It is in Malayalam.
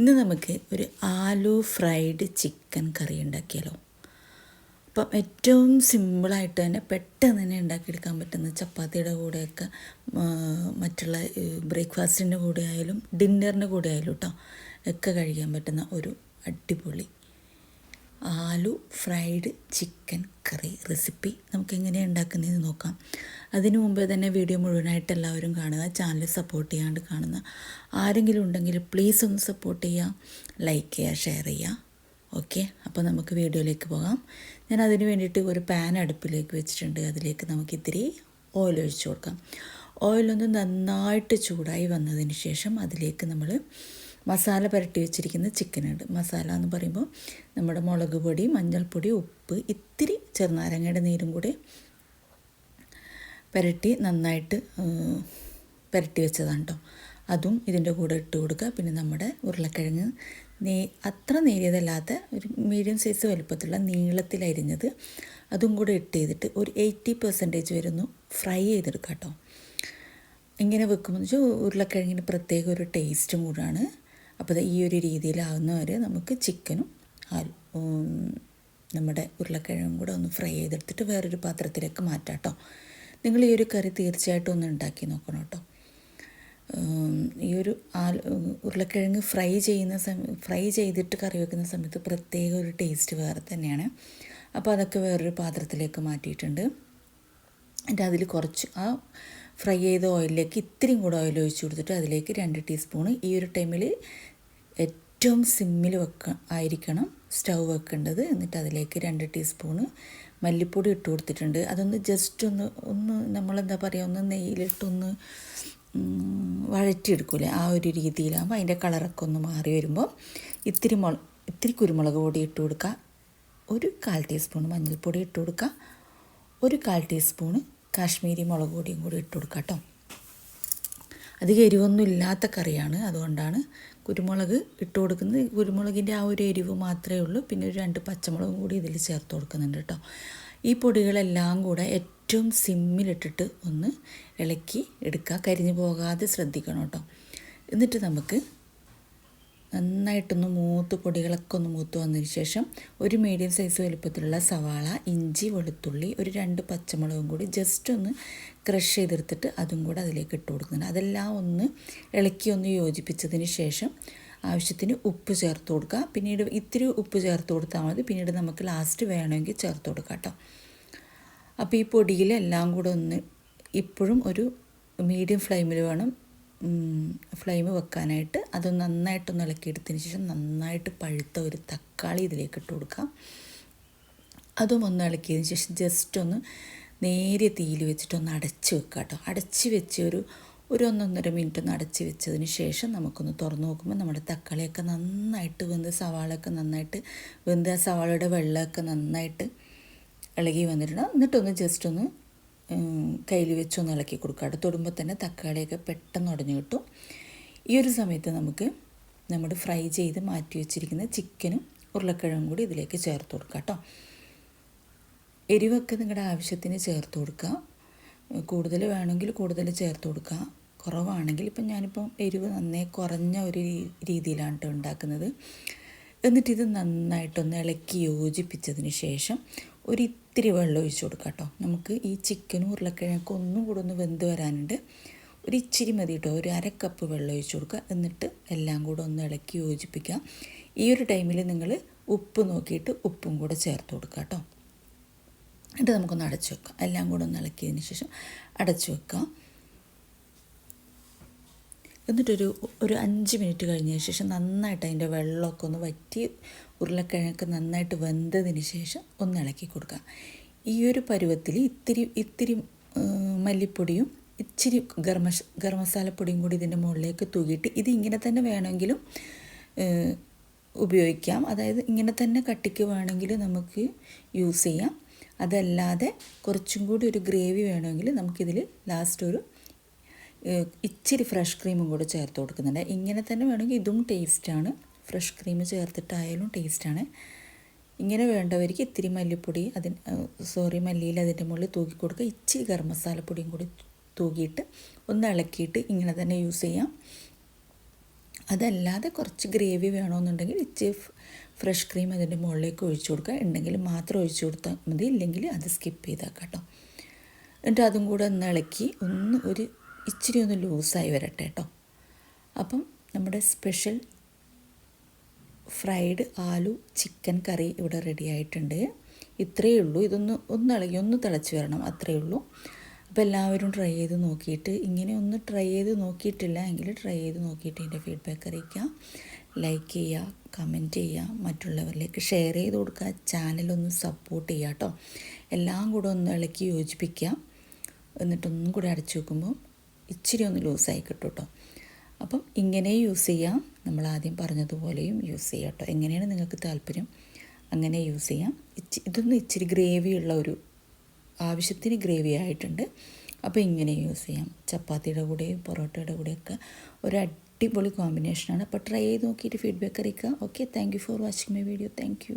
ഇന്ന് നമുക്ക് ഒരു ആലു ഫ്രൈഡ് ചിക്കൻ കറി ഉണ്ടാക്കിയാലോ. അപ്പം ഏറ്റവും സിമ്പിളായിട്ട് തന്നെ പെട്ടെന്ന് തന്നെ ഉണ്ടാക്കിയെടുക്കാൻ പറ്റുന്ന ചപ്പാത്തിയുടെ കൂടെയൊക്കെ മറ്റുള്ള ബ്രേക്ക്ഫാസ്റ്റിൻ്റെ കൂടെ ആയാലും ഡിന്നറിൻ്റെ കൂടെ ആയാലും കേട്ടോ ഒക്കെ കഴിക്കാൻ പറ്റുന്ന ഒരു അടിപൊളി ആലു ഫ്രൈഡ് ചിക്കൻ കറി റെസിപ്പി നമുക്ക് എങ്ങനെയാണ് ഉണ്ടാക്കുന്നതെന്ന് നോക്കാം. അതിനു മുമ്പേ തന്നെ വീഡിയോ മുഴുവനായിട്ട് എല്ലാവരും കാണുക. ചാനൽ സപ്പോർട്ട് ചെയ്യാണ്ട് കാണുന്ന ആരെങ്കിലും ഉണ്ടെങ്കിൽ പ്ലീസ് ഒന്ന് സപ്പോർട്ട് ചെയ്യുക, ലൈക്ക് ചെയ്യുക, ഷെയർ ചെയ്യുക. ഓക്കെ, അപ്പോൾ നമുക്ക് വീഡിയോയിലേക്ക് പോകാം. ഞാൻ അതിന് വേണ്ടിയിട്ട് ഒരു പാൻ അടുപ്പിലേക്ക് വെച്ചിട്ടുണ്ട്. അതിലേക്ക് നമുക്ക് ഇത്തിരി ഓയിൽ ഒഴിച്ചു കൊടുക്കാം. ഓയിലൊന്ന് നന്നായിട്ട് ചൂടായി വന്നതിന് ശേഷം അതിലേക്ക് നമ്മൾ മസാല പുരട്ടി വെച്ചിരിക്കുന്ന ചിക്കനുണ്ട്. മസാല എന്ന് പറയുമ്പോൾ നമ്മുടെ മുളക് പൊടി, മഞ്ഞൾപ്പൊടി, ഉപ്പ്, ഇത്തിരി ചെറുനാരങ്ങയുടെ നീരും കൂടി പുരട്ടി നന്നായിട്ട് പുരട്ടി വെച്ചതാണ് കേട്ടോ. അതും ഇതിൻ്റെ കൂടെ ഇട്ട് കൊടുക്കുക. പിന്നെ നമ്മുടെ ഉരുളക്കിഴങ്ങ് അത്ര നേരിയതല്ലാത്ത ഒരു മീഡിയം സൈസ് വലുപ്പത്തിലുള്ള നീളത്തിലരിഞ്ഞത് അതും കൂടെ ഇട്ട് ചെയ്തിട്ട് ഒരു 80% വരെ ഒന്ന് ഫ്രൈ ചെയ്തെടുക്കുക കേട്ടോ. ഇങ്ങനെ വെക്കുമ്പോൾ വെച്ചാൽ ഉരുളക്കിഴങ്ങിന് പ്രത്യേക ഒരു ടേസ്റ്റും കൂടാണ്. അപ്പോൾ ഈ ഒരു രീതിയിലാവുന്ന വരെ നമുക്ക് ചിക്കനും നമ്മുടെ ഉരുളക്കിഴങ്ങും കൂടെ ഒന്ന് ഫ്രൈ ചെയ്തെടുത്തിട്ട് വേറൊരു പാത്രത്തിലേക്ക് മാറ്റാം കേട്ടോ. നിങ്ങൾ ഈ ഒരു കറി തീർച്ചയായിട്ടും ഒന്ന് ഉണ്ടാക്കി നോക്കണം കേട്ടോ. ഈ ഒരു ഉരുളക്കിഴങ്ങ് ഫ്രൈ ചെയ്തിട്ട് കറി വെക്കുന്ന സമയത്ത് പ്രത്യേക ഒരു ടേസ്റ്റ് വേറെ തന്നെയാണ്. അപ്പോൾ അതൊക്കെ വേറൊരു പാത്രത്തിലേക്ക് മാറ്റിയിട്ടുണ്ട്. എന്നിട്ട് അതിൽ കുറച്ച് ആ ഫ്രൈ ചെയ്ത ഓയിലിലേക്ക് ഇത്തിരിയും കൂടെ ഓയിൽ ഒഴിച്ച് കൊടുത്തിട്ട് അതിലേക്ക് 2 ടീസ്പൂണ് ഈ ഒരു ടൈമിൽ ഏറ്റവും സിമ്മിൽ ആയിരിക്കണം സ്റ്റൗ വെക്കേണ്ടത്. എന്നിട്ട് അതിലേക്ക് 2 ടീസ്പൂണ് മല്ലിപ്പൊടി ഇട്ട് കൊടുത്തിട്ടുണ്ട്. അതൊന്ന് ജസ്റ്റ് ഒന്ന് നമ്മളെന്താ പറയുക, ഒന്ന് നെയ്യിലിട്ടൊന്ന് വഴറ്റിയെടുക്കൂലേ, ആ ഒരു രീതിയിലാകുമ്പോൾ അതിൻ്റെ കളറൊക്കെ ഒന്ന് മാറി വരുമ്പോൾ ഇത്തിരി കുരുമുളക് പൊടി ഇട്ട് കൊടുക്കുക, ഒരു 1/4 ടീസ്പൂൺ മഞ്ഞൾപ്പൊടി ഇട്ട് കൊടുക്കുക, ഒരു 1/4 ടീസ്പൂണ് കാശ്മീരി മുളക് പൊടിയും കൂടി ഇട്ട് കൊടുക്കുക കേട്ടോ. അധികം എരിവൊന്നും ഇല്ലാത്ത കറിയാണ്, അതുകൊണ്ടാണ് കുരുമുളക് ഇട്ട് കൊടുക്കുന്നത്. കുരുമുളകിൻ്റെ ആ ഒരു എരിവ് മാത്രമേ ഉള്ളൂ. പിന്നെ ഒരു 2 പച്ചമുളകും കൂടി ഇതിൽ ചേർത്ത് കൊടുക്കുന്നുണ്ട് കേട്ടോ. ഈ പൊടികളെല്ലാം കൂടെ ഏറ്റവും സിമ്മിലിട്ടിട്ട് ഒന്ന് ഇളക്കി എടുക്കുക. കരിഞ്ഞു പോകാതെ ശ്രദ്ധിക്കണം കേട്ടോ. എന്നിട്ട് നമുക്ക് നന്നായിട്ടൊന്ന് പൊടികളൊക്കെ ഒന്ന് മൂത്ത് വന്നതിന് ശേഷം ഒരു മീഡിയം സൈസ് വലുപ്പത്തിലുള്ള സവാള, ഇഞ്ചി, വെളുത്തുള്ളി, ഒരു 2 പച്ചമുളകും കൂടി ജസ്റ്റ് ഒന്ന് ക്രഷ് ചെയ്തെടുത്തിട്ട് അതും കൂടെ അതിലേക്ക് ഇട്ട് കൊടുക്കുന്നുണ്ട്. അതെല്ലാം ഒന്ന് ഇളക്കി ഒന്ന് യോജിപ്പിച്ചതിന് ശേഷം ആവശ്യത്തിന് ഉപ്പ് ചേർത്ത് കൊടുക്കുക. പിന്നീട് ഇത്തിരി ഉപ്പ് ചേർത്ത് കൊടുത്താൽ മതി. പിന്നീട് നമുക്ക് ലാസ്റ്റ് വേണമെങ്കിൽ ചേർത്ത് കൊടുക്കാം കേട്ടോ. അപ്പോൾ ഈ പൊടിയിലെല്ലാം കൂടെ ഒന്ന് ഇപ്പോഴും ഒരു മീഡിയം ഫ്ലെയിമിൽ വേണം ഫ്ലെയിം വെക്കാനായിട്ട്. അത് നന്നായിട്ടൊന്ന് ഇളക്കിയെടുത്തതിന് ശേഷം നന്നായിട്ട് പഴുത്ത ഒരു തക്കാളി ഇതിലേക്ക് ഇട്ട് കൊടുക്കാം. അതും ഒന്ന് ഇളക്കിയതിന് ശേഷം ജസ്റ്റ് ഒന്ന് നേരിയ തീയിൽ വെച്ചിട്ടൊന്ന് അടച്ച് വെക്കുക കേട്ടോ. അടച്ച് വെച്ച് ഒരു 1-1.5 മിനിറ്റ് ഒന്ന് അടച്ച് വെച്ചതിന് ശേഷം നമുക്കൊന്ന് തുറന്ന് നോക്കുമ്പോൾ നമ്മുടെ തക്കാളിയൊക്കെ നന്നായിട്ട് വെന്ത്, സവാളയൊക്കെ നന്നായിട്ട് വെന്ത്, ആ സവാളയുടെ വെള്ളമൊക്കെ നന്നായിട്ട് ഇളകി വന്നിട്ടുണ്ട്. എന്നിട്ടൊന്ന് ജസ്റ്റ് ഒന്ന് കയ്യിൽ വെച്ചൊന്ന് ഇളക്കി കൊടുക്കുക. അടുത്ത് തൊടുമ്പോൾ തന്നെ തക്കാളിയൊക്കെ പെട്ടെന്ന് ഉടഞ്ഞു കിട്ടും. ഈ ഒരു സമയത്ത് നമുക്ക് നമ്മുടെ ഫ്രൈ ചെയ്ത് മാറ്റി വെച്ചിരിക്കുന്ന ചിക്കനും ഉരുളക്കിഴങ്ങും കൂടി ഇതിലേക്ക് ചേർത്ത് കൊടുക്കുക കേട്ടോ. എരിവൊക്കെ നിങ്ങളുടെ ആവശ്യത്തിന് ചേർത്ത് കൊടുക്കുക. കൂടുതൽ വേണമെങ്കിൽ കൂടുതൽ ചേർത്ത് കൊടുക്കുക, കുറവാണെങ്കിൽ ഇപ്പം ഞാനിപ്പം എരിവ് നന്നേ കുറഞ്ഞ ഒരു രീതിയിലാണ് കേട്ടോ ഉണ്ടാക്കുന്നത്. എന്നിട്ടിത് നന്നായിട്ടൊന്ന് ഇളക്കി യോജിപ്പിച്ചതിന് ശേഷം ഒരിത്തിരി വെള്ളം ഒഴിച്ച് കൊടുക്കുക കേട്ടോ. നമുക്ക് ഈ ചിക്കനും ഉരുളക്കിഴങ്ങൊക്കെ ഒന്നും കൂടെ ഒന്ന് വെന്ത് വരാനുണ്ട്. ഒരു ഇച്ചിരി മതി കേട്ടോ, ഒരു 1/2 കപ്പ് വെള്ളം ഒഴിച്ച് കൊടുക്കുക. എന്നിട്ട് എല്ലാം കൂടെ ഒന്ന് ഇളക്കി യോജിപ്പിക്കുക. ഈ ഒരു ടൈമിൽ നിങ്ങൾ ഉപ്പ് നോക്കിയിട്ട് ഉപ്പും കൂടെ ചേർത്ത് കൊടുക്കുക കേട്ടോ. എന്നിട്ട് നമുക്കൊന്ന് അടച്ചു വെക്കാം. എല്ലാം കൂടെ ഒന്ന് ഇളക്കിയതിന് ശേഷം അടച്ചു വെക്കാം. എന്നിട്ടൊരു 5 മിനിറ്റ് കഴിഞ്ഞതിന് ശേഷം നന്നായിട്ട് അതിൻ്റെ വെള്ളമൊക്കെ ഒന്ന് വറ്റി ഉരുളക്കിഴങ്ങൊക്കെ നന്നായിട്ട് വെന്തതിന് ശേഷം ഒന്ന് ഇളക്കി കൊടുക്കുക. ഈ ഒരു പരുവത്തിൽ ഇത്തിരി മല്ലിപ്പൊടിയും ഇച്ചിരി ഗരം മസാലപ്പൊടിയും കൂടി ഇതിൻ്റെ മുകളിലേക്ക് തൂക്കിയിട്ട് ഇത് ഇങ്ങനെ തന്നെ വേണമെങ്കിലും ഉപയോഗിക്കാം. അതായത് ഇങ്ങനെ തന്നെ കട്ടിക്ക് വേണമെങ്കിൽ നമുക്ക് യൂസ് ചെയ്യാം. അതല്ലാതെ കുറച്ചും കൂടി ഒരു ഗ്രേവി വേണമെങ്കിൽ നമുക്കിതിൽ ലാസ്റ്റ് ഒരു ഇച്ചിരി ഫ്രഷ് ക്രീമും കൂടെ ചേർത്ത് കൊടുക്കുന്നുണ്ട്. ഇങ്ങനെ തന്നെ വേണമെങ്കിൽ ഇതും ടേസ്റ്റാണ്, ഫ്രഷ് ക്രീം ചേർത്തിട്ടായാലും ടേസ്റ്റാണ്. ഇങ്ങനെ വേണ്ടവർക്ക് ഇത്തിരി മല്ലിപ്പൊടി മല്ലിയിൽ അതിൻ്റെ മുകളിൽ തൂക്കി കൊടുക്കുക. ഇച്ചിരി ഗരം മസാലപ്പൊടിയും കൂടി തൂക്കിയിട്ട് ഒന്ന് ഇളക്കിയിട്ട് ഇങ്ങനെ തന്നെ യൂസ് ചെയ്യാം. അതല്ലാതെ കുറച്ച് ഗ്രേവി വേണമെന്നുണ്ടെങ്കിൽ ഇച്ചിരി ഫ്രഷ് ക്രീം അതിൻ്റെ മുകളിലേക്ക് ഒഴിച്ചു കൊടുക്കുക. ഉണ്ടെങ്കിൽ മാത്രം ഒഴിച്ചു കൊടുത്താൽ മതി, ഇല്ലെങ്കിൽ അത് സ്കിപ്പ് ചെയ്താൽ കേട്ടോ. എന്നിട്ട് അതും കൂടെ ഒന്ന് ഇളക്കി ഒരു ഇച്ചിരി ഒന്ന് ലൂസായി വരട്ടെ കേട്ടോ. അപ്പം നമ്മുടെ സ്പെഷ്യൽ ഫ്രൈഡ് ആലു ചിക്കൻ കറി ഇവിടെ റെഡി ആയിട്ടുണ്ട്. ഇത്രയേ ഉള്ളൂ. ഒന്ന് ഇളകി ഒന്ന് തിളച്ച് വരണം, അത്രയേ ഉള്ളൂ. അപ്പോൾ എല്ലാവരും ട്രൈ ചെയ്ത് നോക്കിയിട്ട്, ഇങ്ങനെ ഒന്ന് ട്രൈ ചെയ്ത് നോക്കിയിട്ടില്ല എങ്കിൽ ട്രൈ ചെയ്ത് നോക്കിയിട്ട് എൻ്റെ ഫീഡ്ബാക്ക് അറിയിക്കുക. ലൈക്ക് ചെയ്യുക, കമൻറ്റ് ചെയ്യുക, മറ്റുള്ളവരിലേക്ക് ഷെയർ ചെയ്ത് കൊടുക്കുക. ചാനലൊന്ന് സപ്പോർട്ട് ചെയ്യുക കേട്ടോ. എല്ലാം കൂടെ ഒന്ന് ഇളക്കി യോജിപ്പിക്കുക. എന്നിട്ടൊന്നും കൂടെ അടച്ചു വെക്കുമ്പോൾ ഇച്ചിരി ഒന്ന് ലൂസായി കിട്ടും കേട്ടോ. അപ്പം ഇങ്ങനെ യൂസ് ചെയ്യാം, നമ്മൾ ആദ്യം പറഞ്ഞതുപോലെയും യൂസ് ചെയ്യാം കേട്ടോ. എങ്ങനെയാണ് നിങ്ങൾക്ക് താല്പര്യം അങ്ങനെ യൂസ് ചെയ്യാം. ഇതൊന്നും ഇച്ചിരി ഗ്രേവിയുള്ള ആവശ്യത്തിന് ഗ്രേവി ആയിട്ടുണ്ട്. അപ്പോൾ ഇങ്ങനെ യൂസ് ചെയ്യാം. ചപ്പാത്തിയുടെ കൂടെയും പൊറോട്ടയുടെ കൂടെയൊക്കെ ഒരു അടിപൊളി കോമ്പിനേഷനാണ്. അപ്പോൾ ട്രൈ ചെയ്ത് നോക്കിയിട്ട് ഫീഡ്ബാക്ക് അറിയിക്കുക. Okay, thank you for watching my video. Thank you.